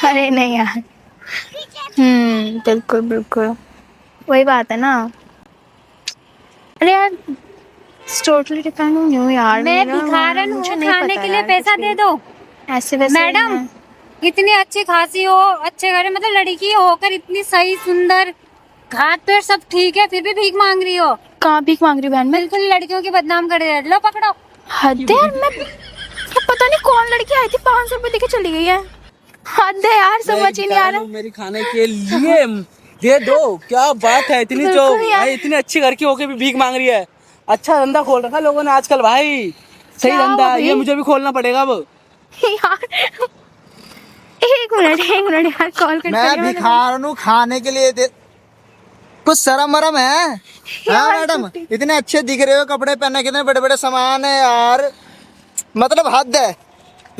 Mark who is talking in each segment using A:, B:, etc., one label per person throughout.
A: अरे नहीं यार। बिल्कुल बिल्कुल वही बात है ना। अरे यार टोटली डिपेंड हूँ यार।
B: मैं भिखारन हूँ, खाने के लिए पैसा दे दो।
A: ऐसे वैसे
B: मैडम इतनी अच्छी खासी हो, अच्छे घर, मतलब लड़की होकर इतनी सही सुंदर, हाथ पैर सब ठीक है, फिर भी भीख मांग रही हो।
A: कहाँ भीख मांग रही बहन? मैं
B: बिल्कुल लड़कियों की बदनाम कर रही है। लो पकड़ो।
A: हद है यार। मैं पता नहीं कौन लड़की आई थी 500 रुपए देके चली गई है। हद है यार, समझ ही नहीं आ रहा।
C: मेरी खाने के लिए दे दो। क्या बात है, इतनी जो भाई इतनी अच्छी घर की होके भी भीख मांग रही है। अच्छा धंधा खोल रखा लोगों ने आजकल भाई, सही धंधा। ये मुझे भी खोलना पड़ेगा अब
A: यार। एक मिनट यार, कॉल कर।
D: मैं भिखारन हूँ, खाने के लिए दे। कुछ शर्म वरम है? हाँ मैडम, इतने अच्छे दिख रहे हो, कपड़े पहने, कितने बड़े बड़े सामान है यार, मतलब हद है।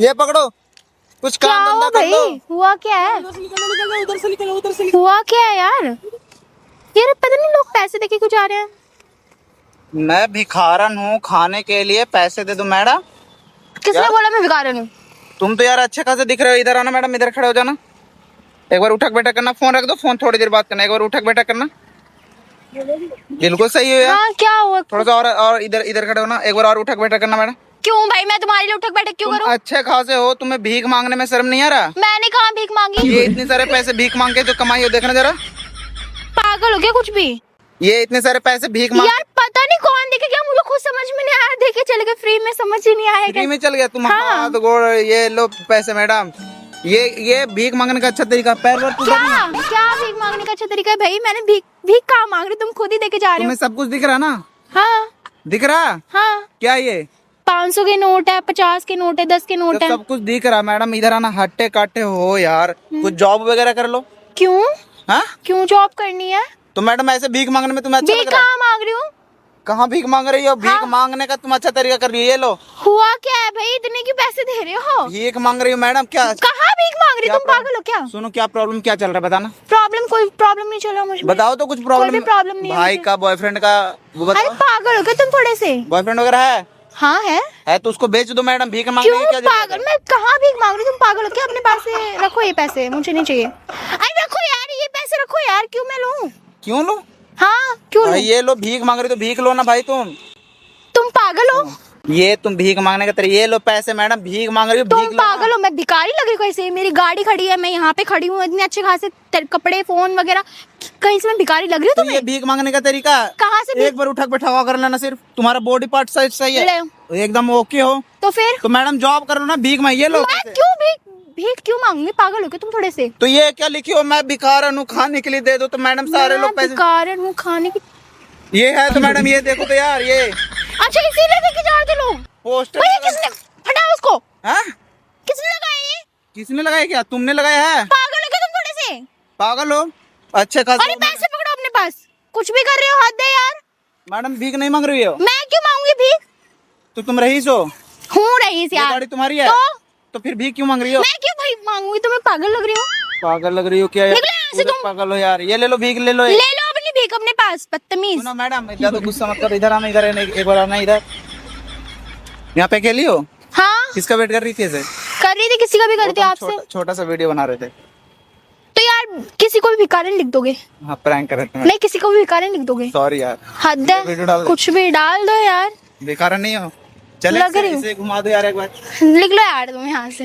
D: ये पकड़ो, कुछ काम धंधा कर लो।
A: हुआ क्या है?
C: उधर से निकलो।
A: हुआ क्या है यार? यार पता नहीं लोग पैसे देके क्यों जा रहे हैं।
D: मैं भिखारन हूँ, खाने के लिए पैसे दे दो मैडम।
A: किसने बोला मैं भिखारन हूँ?
D: तुम तो यार अच्छे खासे दिख रहे हो। इधर आना मैडम, इधर खड़े हो जाना। एक बार उठक बैठक करना, फोन रख दो, फोन थोड़ी देर बात करना। एक बार उठक बैठक करना, बिल्कुल सही हो यार।
A: हाँ, क्या हुआ?
D: थोड़ा सा और इधर इधर खड़े हो ना। एक बार और उठक बैठक करना मैडम।
A: क्यों भाई, मैं तुम्हारे लिए उठक बैठक क्यों करूं?
D: अच्छे खासे हो, तुम्हें भीख मांगने में शर्म नहीं आ रहा?
A: मैंने कहाँ भीख मांगी?
D: ये इतने सारे पैसे भीख मांग के जो कमाई हो, देखना जरा।
A: पागल हो गया कुछ भी?
D: ये इतने सारे पैसे भीख मांग।
A: यार पता नहीं कौन देखे क्या, मुझे खुद समझ में नहीं आया। देखे चले गए फ्री में, समझ ही नहीं आया।
D: फ्री में चल गया तुम?
A: हाँ।
D: हाथ गोड़ ये लो पैसे मैडम। ये भीख मांगने का अच्छा तरीका। पैर पर
A: क्या भीख मांगने का अच्छा तरीका है भाई? मैंने भीख कहाँ मांग रही, तुम खुद ही देके जा रहे हो।
D: तुम्हें सब कुछ दिख रहा ना?
A: हाँ
D: दिख रहा?
A: हाँ।
D: क्या ये
A: 500 के नोट है, 50 के नोट है, 10 के नोट है।
D: सब कुछ दिख रहा मैडम। इधर आना, हट्टे काटे हो यार, कुछ जॉब वगैरह कर लो।
A: क्यों?
D: हाँ,
A: क्यों जॉब करनी है?
D: तो मैडम ऐसे भीख मांगने में तुम्हें अच्छा लग रहा है?
A: कहाँ मांग रही हूँ?
D: कहाँ भीख मांग रही हो? भीख मांगने का तुम अच्छा तरीका कर रही हो। ये लो।
A: हुआ क्या है भाई, इतने की पैसे दे रहे हो?
D: भीख मांग रही हो मैडम? क्या
A: कहाँ भीख मांग रही हो? तुम पागल हो क्या?
D: सुनो, क्या प्रॉब्लम क्या चल रहा है बताना।
A: कोई प्रॉब्लम नहीं चल रहा मुझे।
D: बताओ तो कुछ प्रॉब्लम।
A: कोई भी प्रॉब्लम नहीं है
D: भाई
A: मुझे।
D: का, बॉयफ्रेंड का, वो
A: अरे
D: बताओ।
A: पागल हो क्या तुम थोड़े से?
D: बॉयफ्रेंड वगैरह है?
A: हाँ है
D: तो उसको बेच दो मैडम। भीख मांगने की क्या
A: क्यों?
D: जरूरत है?
A: पागल, मैं कहाँ भीख मांग रही हूँ? तुम पागल हो क्या? अपने पास से रखो, ये पैसे मुझे नहीं चाहिए। अरे रखो यार, ये पैसे रखो यार। क्यों मैं लूं?
D: क्यों लो?
A: हाँ क्यों
D: भाई
A: लूं?
D: ये लो, भीख मांग रही तो भीख लो ना भाई।
A: तुम पागल हो?
D: ये तुम भीख मांगने का तरीका। ये लो पैसे मैडम, भीख मांग रही हो,
A: तुम
D: भीख लो
A: पागल
D: ना।
A: हो? मैं भिखारी लग रही हूँ कैसे? मेरी गाड़ी खड़ी है, मैं यहाँ पे खड़ी हूँ, इतने अच्छे खासे कपड़े, फोन वगैरह, कहीं से मैं भिखारी लग रही हूँ
D: तो
A: तुम्हें?
D: ये भीख मांगने का तरीका?
A: कहाँ से
D: एक बार उठक बैठा कर लेना। सिर्फ तुम्हारा बॉडी पार्ट साइज सही है, एकदम ओके हो
A: तो फिर
D: तो मैडम जॉब करो ना। भीख मांग, ये लो।
A: मैं क्यों भीख क्यों मांगूंगी? पागल हो क्या तुम थोड़े से?
D: तो ये क्या लिखी हो, मैं भिखारन हूँ, खाने के लिए दे दो। तो मैडम सारे लोग पैसे।
A: भिखारन हूँ, खाने की।
D: ये है तो मैडम, ये देखो तो यार, ये
A: अच्छा इसीलिए देके जा रहे थे लोग?
D: पोस्टर।
A: किसने हटाओ उसको?
D: हाँ?
A: किसने लगाया ये?
D: किसने लगाया? क्या तुमने लगाया है?
A: पागल हो क्या तुम थोड़े से?
D: पागल हो? अच्छे खासे।
A: अरे पैसे पकड़ो अपने पास। कुछ भी कर रहे हो, हद है यार।
D: मैडम भीख नहीं मांग रही हो?
A: मैं क्यों मांगूंगी भीख?
D: तो तुम रईस हो?
A: हूँ रईस यार।
D: गाड़ी तुम्हारी है तो फिर भीख क्यों मांग रही हो?
A: मैं क्यों भाई मांगूंगी? तुम्हें पागल लग रही हो?
D: पागल लग रही हो क्या यार?
A: निकलो यहाँ से तुम।
D: पागल हो यार। ये ले लो भीख, ले लो।
A: ले लो अपनी भीख अपने पास, बदतमीज।
D: सुनो मैडम, इधर तो गुस्सा मत करो। इधर आना, इधर आना, एक बार आना इधर। यहाँ पे अकेली हो?
A: हाँ
D: किसका वेट कर रही थी ऐसे?
A: कर रही थी, किसी का भी करती आपसे।
D: छोटा सा वीडियो बना रहे थे।
A: तो यार किसी को भी भिखारन लिख दोगे?
D: हाँ, प्रैंक कर रहे थे।
A: नहीं, किसी को भी भिखारन लिख दोगे?
D: सॉरी यार।
A: हद है, कुछ भी डाल दो यार।
D: भिखारन नहीं हो? चले
A: लग रही हूँ।
D: इसे घुमा दो यार एक बार।
A: लिख लो यार तुम यहाँ से।